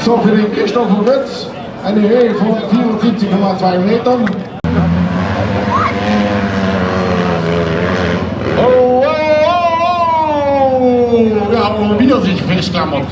So, für den Christopher Götz eine Höhe von 74,2 Metern. Oh, oh, oh, oh. Ja, und wieder sich festklammert.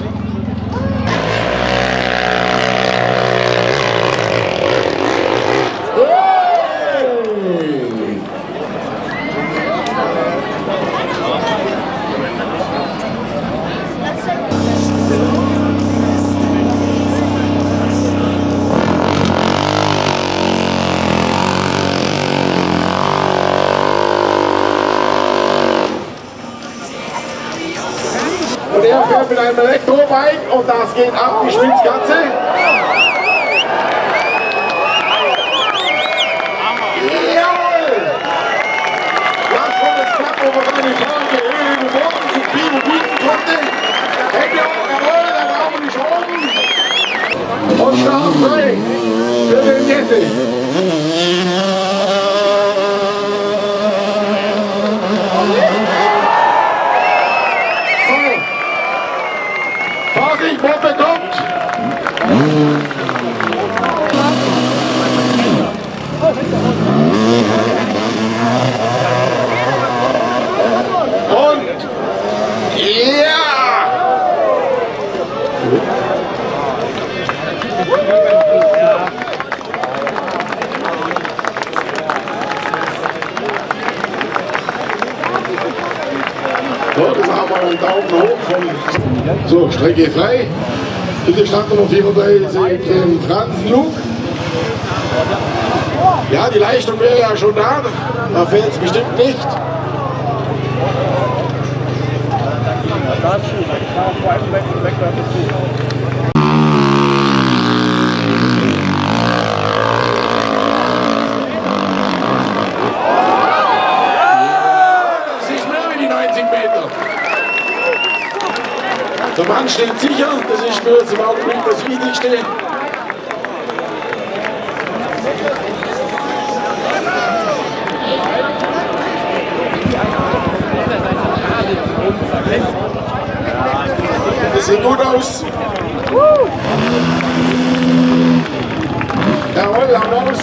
Und er fährt mit einem Elektrobike und das geht ab, wie schwimmt das Ganze. Jawohl! Das war das knapp, wo man seine Fahne über Boden bieten konnte. Hände auch, jawohl, der Raum ist oben. Und startfrei für den Jesse. Vorsicht, Moppe kommt! Und ja! So, das haben wir einen Daumen hoch von so, Strecke frei. Bitte Startnummer 34, den Franz Luke. Ja, die Leistung wäre ja schon da fehlt es bestimmt nicht. Das ist mehr wie die 90 Meter. Der Mann steht sicher, das ist mir zum Augenblick das Wichtigste. Das sieht gut aus. Jawohl, Applaus.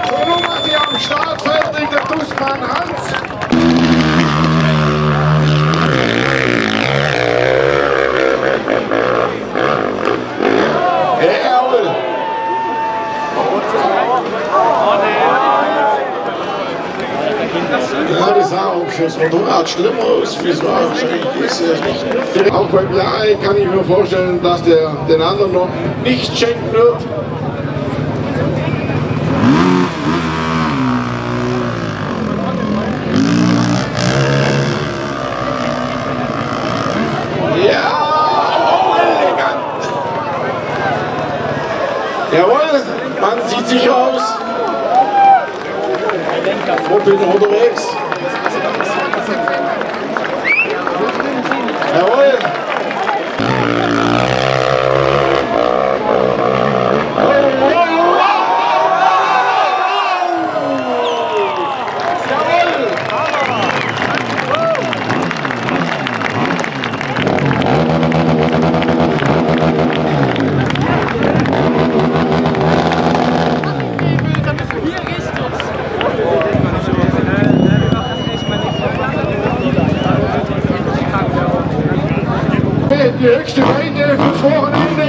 So, nun mal Sie am Start fertig, der Dussmann Hans. Ja, das sah auch fürs Motorrad schlimmer aus, wie es war. Wahrscheinlich ist es nicht. Auch beim Jahr kann ich mir vorstellen, dass der den anderen noch nicht schenken wird. Ja, oh, elegant. Jawohl, man sieht sicher aus. Und bin noch unterwegs. Jawohl. Die höchste Weite fürs Wochenende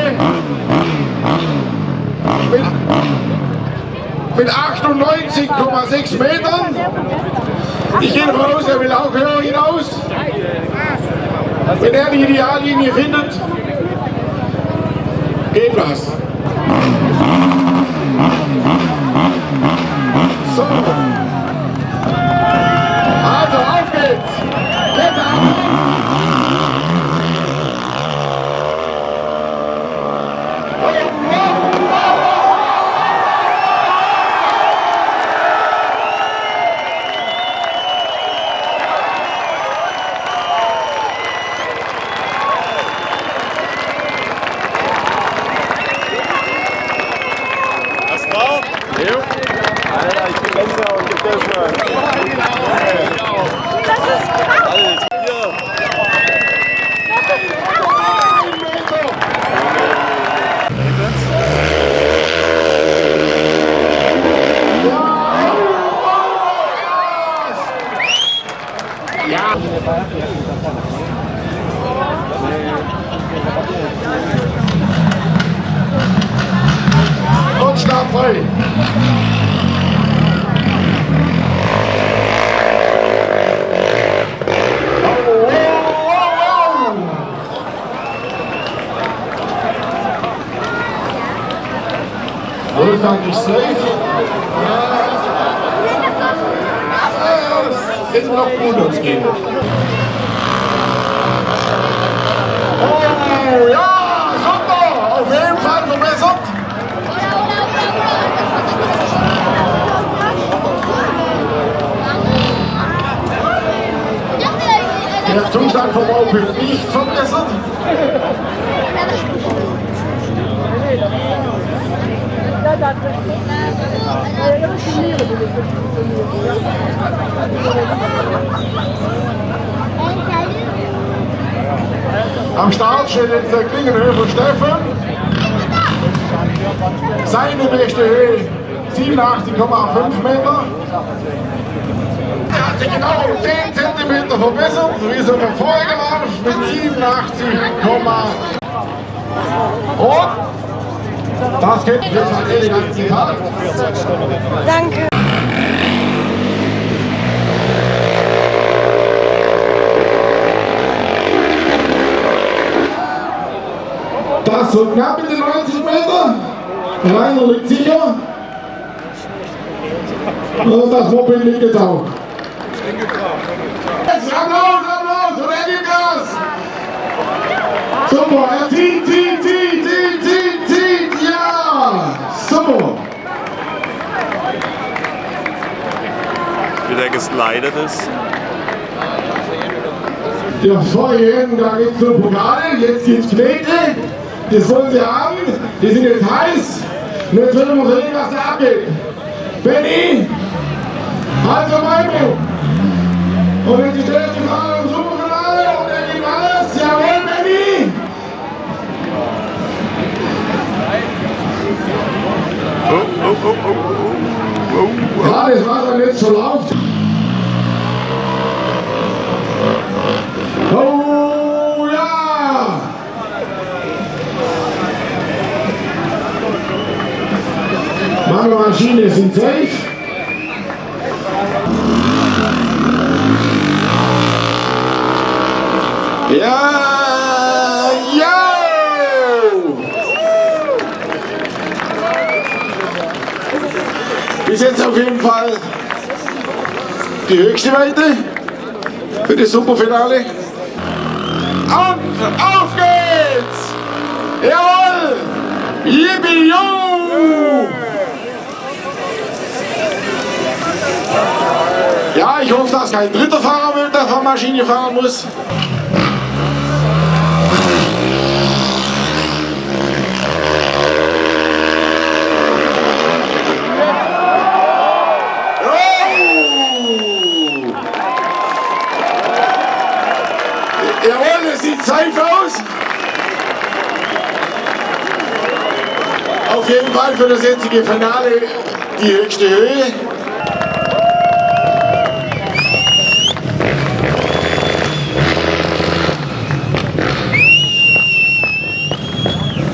mit 98,6 Metern. Ich gehe davon aus, er will auch höher hinaus. Wenn er die Ideallinie findet, geht was. So. Also, auf geht's. Jetzt auf. Und Start frei. Wolfgang ist safe. Es hätte noch gut ausgehen. Oh ja, super! Auf jeden Fall verbessert. Der Zustand vom Auto ist nicht verbessert. Am Start steht jetzt der Klingenhöfer Steffen. Seine beste Höhe 87,5 Meter. Er hat sich genau um 10 cm verbessert, wie so ein Vorgelauf mit 87, und das geht jetzt ein elegantes Zitat. Danke. Das so knapp in den 90 Meter. Rainer liegt sicher. Und das Moped liegt jetzt auch. Applaus für Gas! Super, er zieht, ja! Super! Wie der geslidet ist. Ja, vorhin, da gibt es nur Pokale, jetzt gibt es Knete. Das wollen sie haben, die sind jetzt heiß. Und jetzt wollen wir sehen, was da abgeht. Benni, halt zur Meinung. Und wenn sie stellt die Frage im Superfinale und er gibt alles, jawohl, Benni. Ja, das war dann jetzt schon laut. Oh ja! Meine Maschinen sind safe. Ja! Bis jetzt auf jeden Fall die höchste Weite für das Superfinale. Und auf geht's! Jawohl! Yippie-yo! Ja, ich hoffe, dass kein dritter Fahrer mit der Fahrmaschine fahren muss. Jawohl, es sieht safe aus. Auf jeden Fall für das jetzige Finale die höchste Höhe.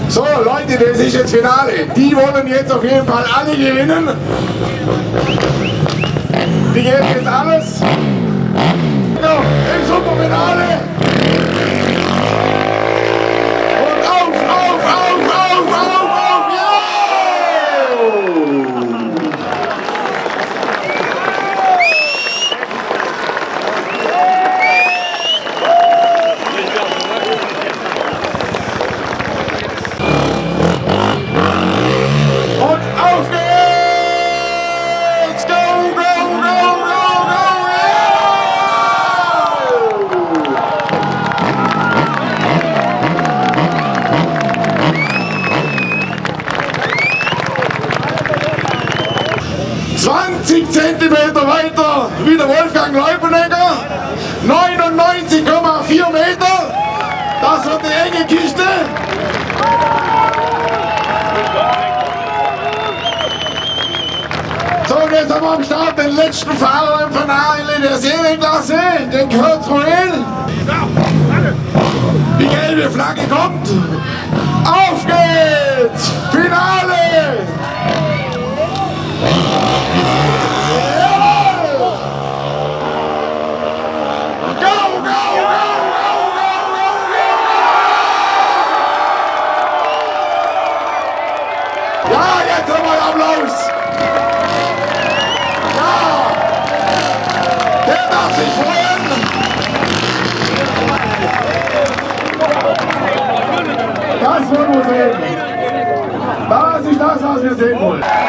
So Leute, das ist jetzt Finale. Die wollen jetzt auf jeden Fall alle gewinnen. Die geben jetzt alles. Im Superfinale. Und auf, ja! Und auf geht's! Go, go, go, go, go, yeah! 20 Zentimeter weiter wie der Wolfgang Leupenegger, 99,4 Meter, das wird eine enge Kiste. So, und jetzt haben wir am Start den letzten Fahrer im Finale der Serienklasse, den querly. Die gelbe Flagge kommt. Auf geht's! Finale! Ja, jetzt haben wir Applaus! Ja! Der darf sich freuen! Das wollen wir sehen! Das ist das, was wir sehen wollen!